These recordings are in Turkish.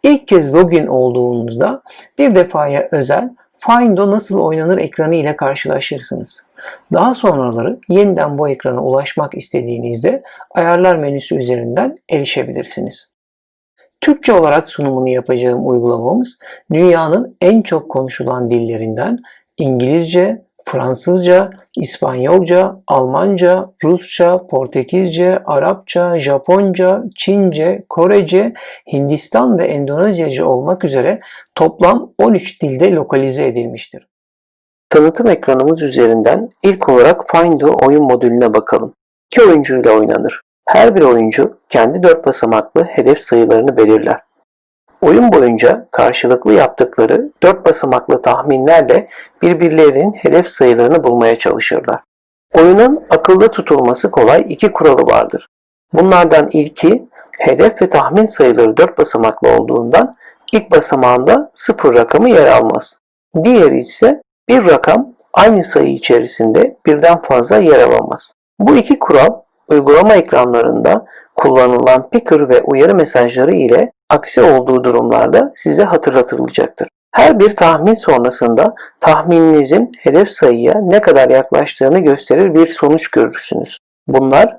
İlk kez login olduğunuzda bir defaya özel Findo nasıl oynanır ekranı ile karşılaşırsınız. Daha sonraları yeniden bu ekrana ulaşmak istediğinizde ayarlar menüsü üzerinden erişebilirsiniz. Türkçe olarak sunumunu yapacağım uygulamamız dünyanın en çok konuşulan dillerinden İngilizce, Fransızca, İspanyolca, Almanca, Rusça, Portekizce, Arapça, Japonca, Çince, Korece, Hindistan ve Endonezyaca olmak üzere toplam 13 dilde lokalize edilmiştir. Tanıtım ekranımız üzerinden ilk olarak Findo oyun modülüne bakalım. 2 oyuncuyla oynanır. Her bir oyuncu kendi 4 basamaklı hedef sayılarını belirler. Oyun boyunca karşılıklı yaptıkları 4 basamaklı tahminlerle birbirlerinin hedef sayılarını bulmaya çalışırlar. Oyunun akılda tutulması kolay 2 kuralı vardır. Bunlardan ilki hedef ve tahmin sayıları 4 basamaklı olduğundan ilk basamağında 0 rakamı yer almaz. Diğeri ise bir rakam aynı sayı içerisinde birden fazla yer alamaz. Bu iki kural uygulama ekranlarında kullanılan picker ve uyarı mesajları ile aksi olduğu durumlarda size hatırlatılacaktır. Her bir tahmin sonrasında tahmininizin hedef sayıya ne kadar yaklaştığını gösterir bir sonuç görürsünüz. Bunlar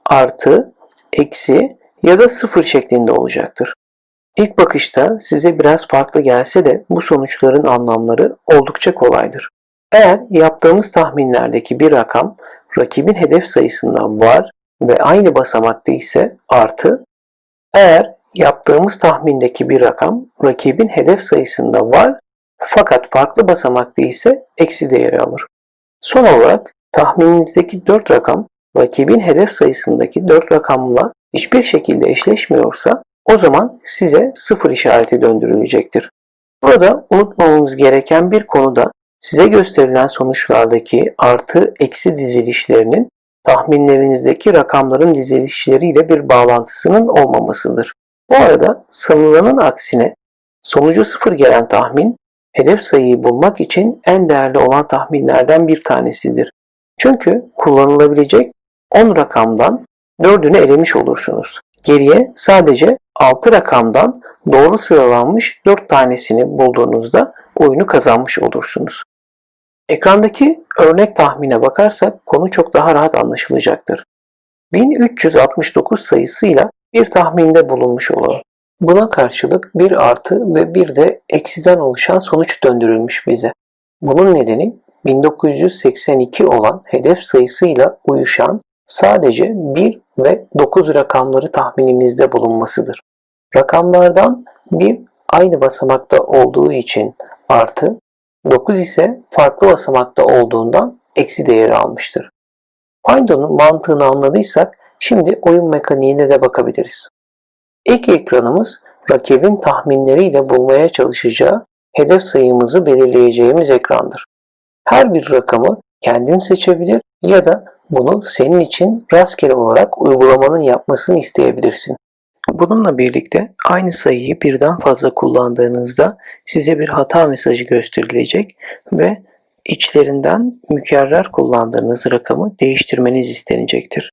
artı, eksi ya da sıfır şeklinde olacaktır. İlk bakışta size biraz farklı gelse de bu sonuçların anlamları oldukça kolaydır. Eğer yaptığımız tahminlerdeki bir rakam rakibin hedef sayısından var ve aynı basamakta ise artı, eğer yaptığımız tahmindeki bir rakam rakibin hedef sayısında var fakat farklı basamakta ise eksi değeri alır. Son olarak tahmininizdeki 4 rakam rakibin hedef sayısındaki 4 rakamla hiçbir şekilde eşleşmiyorsa o zaman size sıfır işareti döndürülecektir. Burada unutmamamız gereken bir konu da size gösterilen sonuçlardaki artı eksi dizilişlerinin tahminlerinizdeki rakamların dizilişleriyle bir bağlantısının olmamasıdır. Bu arada sanılanın aksine sonucu sıfır gelen tahmin hedef sayıyı bulmak için en değerli olan tahminlerden bir tanesidir. Çünkü kullanılabilecek 10 rakamdan 4'ünü elemiş olursunuz. Geriye sadece 6 rakamdan doğru sıralanmış 4 tanesini bulduğunuzda oyunu kazanmış olursunuz. Ekrandaki örnek tahmine bakarsak konu çok daha rahat anlaşılacaktır. 1369 sayısıyla bir tahminde bulunmuş olalım. Buna karşılık bir artı ve bir de eksiden oluşan sonuç döndürülmüş bize. Bunun nedeni 1982 olan hedef sayısıyla uyuşan sadece 1 ve 9 rakamları tahminimizde bulunmasıdır. Rakamlardan 1 aynı basamakta olduğu için artı, 9 ise farklı basamakta olduğundan eksi değeri almıştır. Findo'nun mantığını anladıysak şimdi oyun mekaniğine de bakabiliriz. İlk ekranımız rakibin tahminleriyle bulmaya çalışacağı hedef sayımızı belirleyeceğimiz ekrandır. Her bir rakamı kendin seçebilir ya da bunu senin için rastgele olarak uygulamanın yapmasını isteyebilirsin. Bununla birlikte aynı sayıyı birden fazla kullandığınızda size bir hata mesajı gösterilecek ve içlerinden mükerrer kullandığınız rakamı değiştirmeniz istenecektir.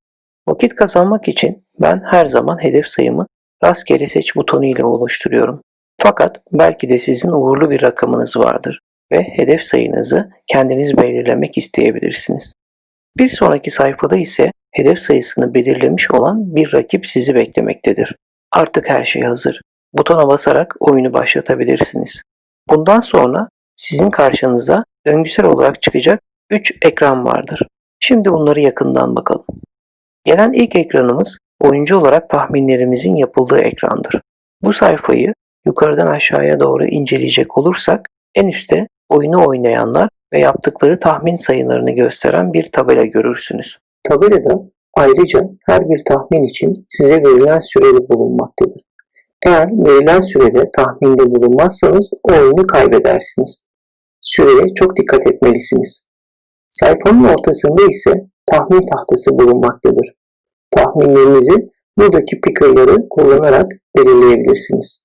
Vakit kazanmak için ben her zaman hedef sayımı rastgele seç butonu ile oluşturuyorum. Fakat belki de sizin uğurlu bir rakamınız vardır ve hedef sayınızı kendiniz belirlemek isteyebilirsiniz. Bir sonraki sayfada ise hedef sayısını belirlemiş olan bir rakip sizi beklemektedir. Artık her şey hazır. Butona basarak oyunu başlatabilirsiniz. Bundan sonra sizin karşınıza döngüsel olarak çıkacak 3 ekran vardır. Şimdi bunları yakından bakalım. Gelen ilk ekranımız oyuncu olarak tahminlerimizin yapıldığı ekrandır. Bu sayfayı yukarıdan aşağıya doğru inceleyecek olursak en üstte oyunu oynayanlar ve yaptıkları tahmin sayılarını gösteren bir tabela görürsünüz. Tabelada ayrıca her bir tahmin için size verilen sürede bulunmaktadır. Eğer verilen sürede tahminde bulunmazsanız o oyunu kaybedersiniz. Süreye çok dikkat etmelisiniz. Sayfanın ortasında ise tahmin tahtası bulunmaktadır. Tahminlerinizi buradaki picker'ları kullanarak belirleyebilirsiniz.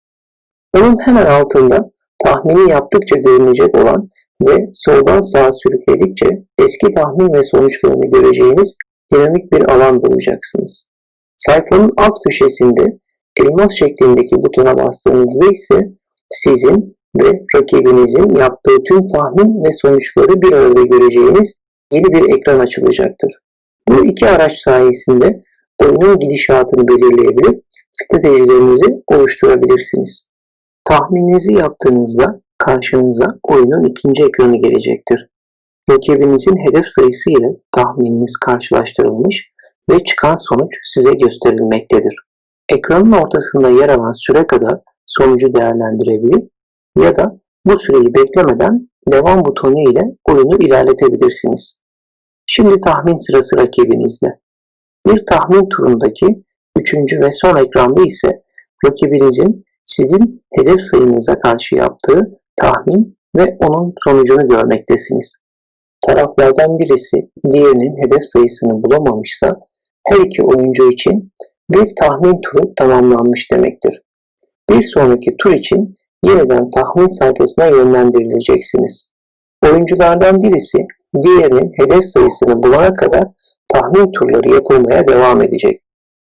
Onun hemen altında tahmini yaptıkça görünecek olan ve soldan sağa sürükledikçe eski tahmin ve sonuçlarını göreceğiniz dinamik bir alan bulacaksınız. Sayfanın alt köşesinde Elmas şeklindeki butona bastığınızda ise sizin ve rakibinizin yaptığı tüm tahmin ve sonuçları bir arada göreceğiniz yeni bir ekran açılacaktır. Bu iki araç sayesinde oyunun gidişatını belirleyebilir, stratejilerinizi oluşturabilirsiniz. Tahmininizi yaptığınızda karşınıza oyunun ikinci ekranı gelecektir. Rakibinizin hedef sayısı ile tahmininiz karşılaştırılmış ve çıkan sonuç size gösterilmektedir. Ekranın ortasında yer alan süre kadar sonucu değerlendirebilir ya da bu süreyi beklemeden devam butonu ile oyunu ilerletebilirsiniz. Şimdi tahmin sırası rakibinizde. Bir tahmin turundaki üçüncü ve son ekranda ise rakibinizin sizin hedef sayınıza karşı yaptığı tahmin ve onun sonucunu görmektesiniz. Taraflardan birisi diğerinin hedef sayısını bulamamışsa her iki oyuncu için bir tahmin turu tamamlanmış demektir. Bir sonraki tur için yeniden tahmin sayfasına yönlendirileceksiniz. Oyunculardan birisi diğerinin hedef sayısını bulana kadar tahmin turları yapılmaya devam edecek.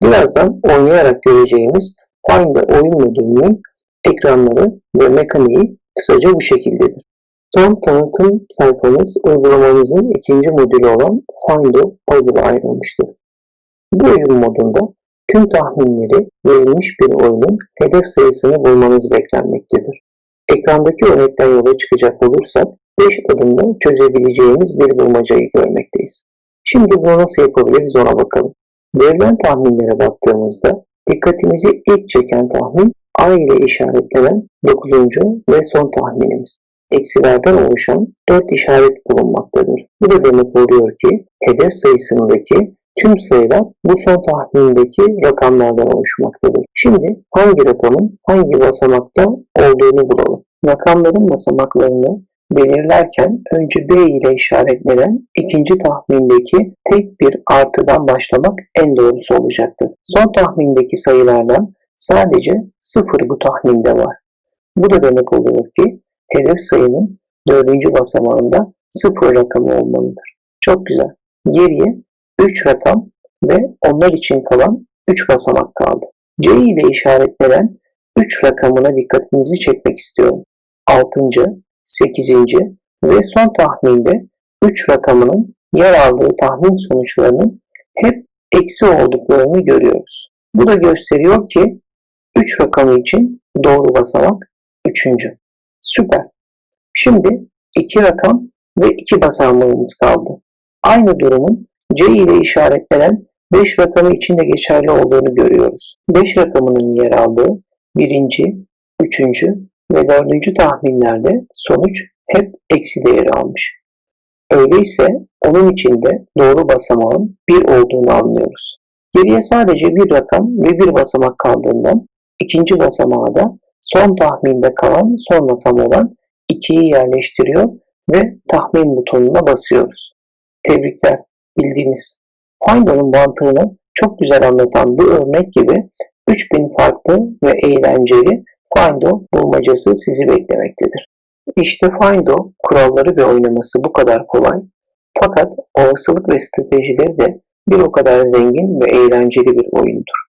Birazdan oynayarak göreceğimiz Find the oyun modülünün ekranları ve mekaniği kısaca bu şekildedir. Son tanıtım sayfamız uygulamamızın ikinci modülü olan Find the Puzzle'a ayrılmıştır. Bu oyun modunda tüm tahminleri verilmiş bir oyunun hedef sayısını bulmanız beklenmektedir. Ekrandaki örnekten yola çıkacak olursak 5 adımda çözebileceğimiz bir bulmacayı görmekteyiz. Şimdi bunu nasıl yapabiliriz ona bakalım. Verilen tahminlere baktığımızda dikkatimizi ilk çeken tahmin A ile işaretlenen 9. ve son tahminimiz. Eksilerden oluşan 4 işaret bulunmaktadır. Bu da demek oluyor ki hedef sayısındaki tüm sayılar bu son tahmindeki rakamlardan oluşmaktadır. Şimdi hangi rakamın hangi basamakta olduğunu bulalım. Rakamların basamaklarını belirlerken önce B ile işaretlenen ikinci tahmindeki tek bir artıdan başlamak en doğrusu olacaktır. Son tahmindeki sayılardan sadece 0 bu tahminde var. Bu da demek oluyor ki hedef sayının 4. basamağında 0 rakamı olmalıdır. Çok güzel. Geriye 3 rakam ve onlar için kalan 3 basamak kaldı. C ile işaretlenen 3 rakamına dikkatinizi çekmek istiyorum. 6. 8. ve son tahminde 3 rakamının yer aldığı tahmin sonuçlarının hep eksi olduklarını görüyoruz. Bu da gösteriyor ki 3 rakamı için doğru basamak 3. Süper. Şimdi 2 rakam ve 2 basamağımız kaldı. Aynı durumun C ile işaretlenen 5 rakamı için de geçerli olduğunu görüyoruz. 5 rakamının yer aldığı 1. 3. ve 4. tahminlerde sonuç hep eksi değeri almış. Öyleyse onun için de doğru basamağın 1 olduğunu anlıyoruz. Geriye sadece bir rakam ve bir basamak kaldığından ikinci basamağa da son tahminde kalan son rakam olan 2'yi yerleştiriyor ve tahmin butonuna basıyoruz. Tebrikler, bildiğiniz. Find'ın mantığını çok güzel anlatan bu örnek gibi 3000 farklı ve eğlenceli Findo bulmacası sizi beklemektedir. İşte Findo kuralları ve oynaması bu kadar kolay, fakat olasılık ve stratejileri de bir o kadar zengin ve eğlenceli bir oyundur.